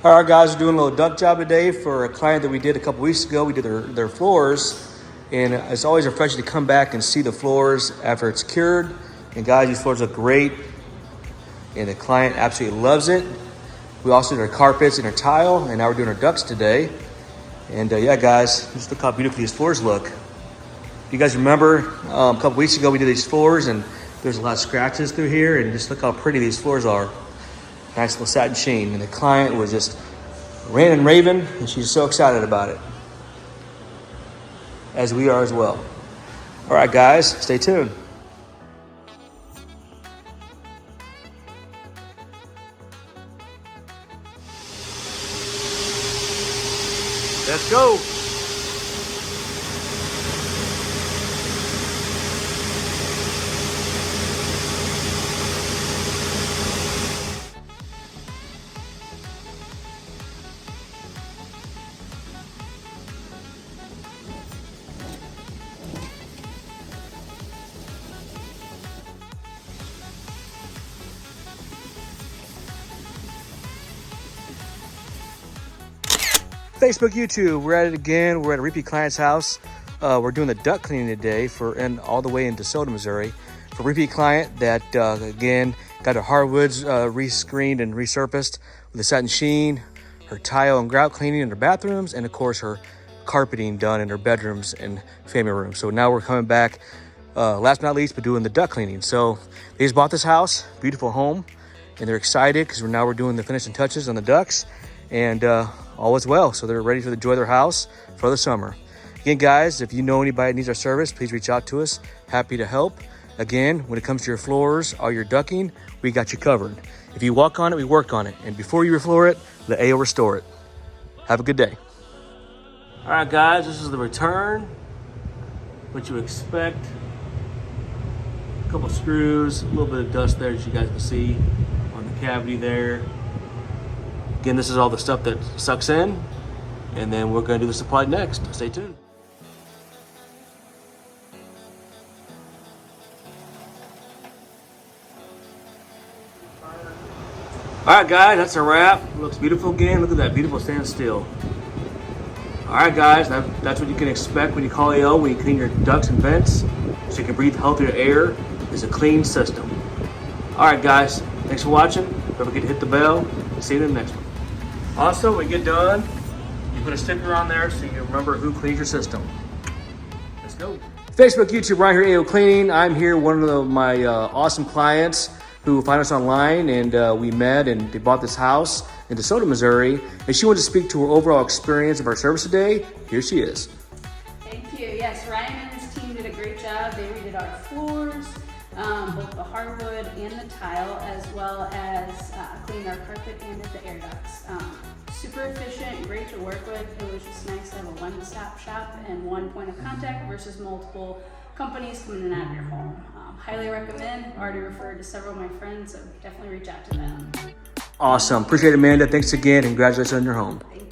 All right, guys, we're doing a little duct job today for a client that we did a couple weeks ago. We did their floors, and it's always refreshing to come back and see the floors after it's cured. And guys, these floors look great, and the client absolutely loves it. We also did our carpets and our tile, and now we're doing our ducts today. And yeah, guys, just look how beautiful these floors look. You guys remember a couple weeks ago we did these floors, and there's a lot of scratches through here, and just look how pretty these floors are. Nice little satin sheen, and the client was just ranting and raving, and she's so excited about it, as we are as well. All right, guys, stay tuned. Let's go. Facebook, YouTube, we're at it again. We're at a repeat client's house. We're doing the duct cleaning today all the way in Desoto, Missouri, for a repeat client that again got her hardwoods rescreened and resurfaced with a satin sheen, her tile and grout cleaning in her bathrooms, and of course her carpeting done in her bedrooms and family rooms. So now we're coming back, last but not least, but doing the duct cleaning. So they just bought this house, beautiful home, and they're excited because we're doing the finishing touches on the ducts, and all is well. So they're ready to enjoy their house for the summer. Again, guys, if you know anybody that needs our service, please reach out to us. Happy to help. Again, when it comes to your floors or your ducting, we got you covered. If you walk on it, we work on it. And before you refloor it, let AO restore it. Have a good day. All right, guys, this is the return. What you expect. A couple screws, a little bit of dust there, as you guys can see on the cavity there. Again, this is all the stuff that sucks in, and then we're going to do the supply next. Stay tuned. All right, guys, that's a wrap. Looks beautiful again. Look at that beautiful standstill. All right, guys, that's what you can expect when you call AO, when you clean your ducts and vents, so you can breathe healthier air. It's a clean system. All right, guys, thanks for watching. Don't forget to hit the bell. See you in the next one. Also, when you get done, you put a sticker on there so you remember who cleans your system. Let's go. Facebook, YouTube, right here, AO Cleaning. I'm here, one of my awesome clients who find us online, and we met, and they bought this house in DeSoto, Missouri, and she wanted to speak to her overall experience of our service today. Here she is. Thank you. Yes, Ryan and his team did a great job. They redid our floors, both the hardwood and the tile, as well as cleaned our carpet and the air ducts. Super efficient, great to work with. It was just nice to have a one-stop shop and one point of contact versus multiple companies coming in and out of your home. Highly recommend. Already referred to several of my friends, so definitely reach out to them. Awesome. Appreciate it, Amanda. Thanks again, and congratulations on your home. Thank you.